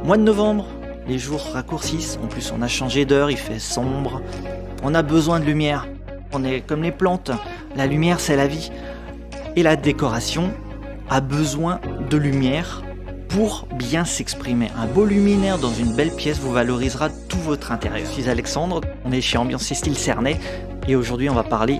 Mois de novembre, les jours raccourcissent, en plus on a changé d'heure, il fait sombre. On a besoin de lumière, on est comme les plantes, la lumière c'est la vie. Et la décoration a besoin de lumière pour bien s'exprimer. Un beau luminaire dans une belle pièce vous valorisera tout votre intérieur. Je suis Alexandre, on est chez Ambiance et Style Cernay et aujourd'hui on va parler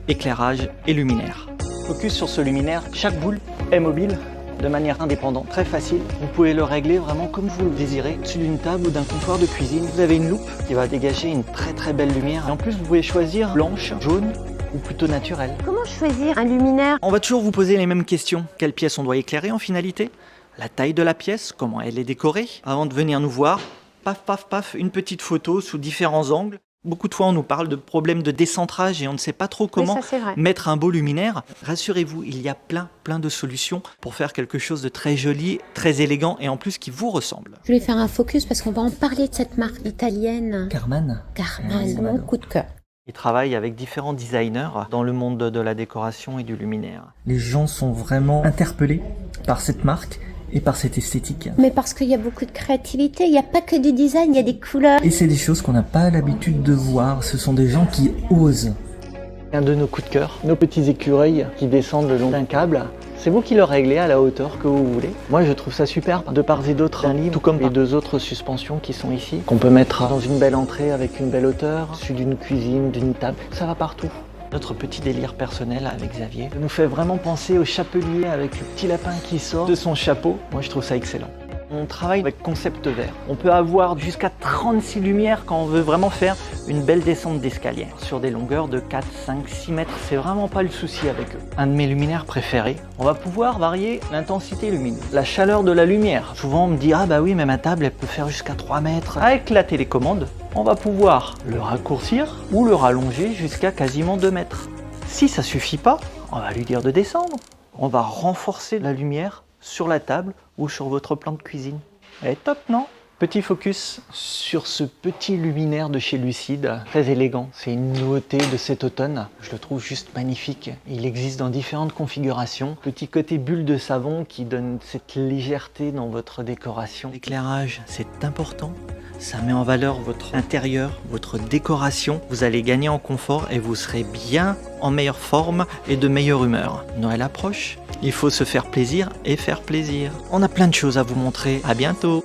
éclairage et luminaire. Focus sur ce luminaire, chaque boule est mobile de manière indépendante, très facile. Vous pouvez le régler vraiment comme vous le désirez, au-dessus d'une table ou d'un comptoir de cuisine. Vous avez une loupe qui va dégager une très belle lumière. Et en plus, vous pouvez choisir blanche, jaune ou plutôt naturelle. Comment choisir un luminaire? On va toujours vous poser les mêmes questions. Quelle pièce on doit éclairer en finalité? La taille de la pièce, comment elle est décorée? Avant de venir nous voir, paf, une petite photo sous différents angles. Beaucoup de fois, on nous parle de problèmes de décentrage et on ne sait pas trop comment mettre un beau luminaire. Rassurez-vous, il y a plein de solutions pour faire quelque chose de très joli, très élégant et en plus qui vous ressemble. Je voulais faire un focus parce qu'on va en parler de cette marque italienne. Karman, Mon coup de cœur. Il travaille avec différents designers dans le monde de la décoration et du luminaire. Les gens sont vraiment interpellés par cette marque et par cette esthétique. Mais parce qu'il y a beaucoup de créativité, il n'y a pas que du design, il y a des couleurs. Et c'est des choses qu'on n'a pas l'habitude de voir, ce sont des gens qui osent. Un de nos coups de cœur, nos petits écureuils qui descendent le long d'un câble. C'est vous qui le réglez à la hauteur que vous voulez. Moi je trouve ça super, de part et d'autre d'un lit, tout comme les deux autres suspensions qui sont ici, qu'on peut mettre dans une belle entrée avec une belle hauteur, au-dessus d'une cuisine, d'une table, ça va partout. Notre petit délire personnel avec Xavier nous fait vraiment penser au chapelier avec le petit lapin qui sort de son chapeau. Moi je trouve ça excellent. On travaille avec concept vert. On peut avoir jusqu'à 36 lumières quand on veut vraiment faire une belle descente d'escalier. Sur des longueurs de 4, 5, 6 mètres, c'est vraiment pas le souci avec eux. Un de mes luminaires préférés, on va pouvoir varier l'intensité lumineuse, la chaleur de la lumière. Souvent on me dit, ah bah oui mais ma table elle peut faire jusqu'à 3 mètres. Avec la télécommande, on va pouvoir le raccourcir ou le rallonger jusqu'à quasiment 2 mètres. Si ça suffit pas, on va lui dire de descendre. On va renforcer la lumière sur la table ou sur votre plan de cuisine. Elle est top, non? Petit focus sur ce petit luminaire de chez Lucide, très élégant. C'est une nouveauté de cet automne. Je le trouve juste magnifique. Il existe dans différentes configurations. Petit côté bulle de savon qui donne cette légèreté dans votre décoration. L'éclairage, c'est important. Ça met en valeur votre intérieur, votre décoration. Vous allez gagner en confort et vous serez bien en meilleure forme et de meilleure humeur. Noël approche. Il faut se faire plaisir et faire plaisir. On a plein de choses à vous montrer. À bientôt.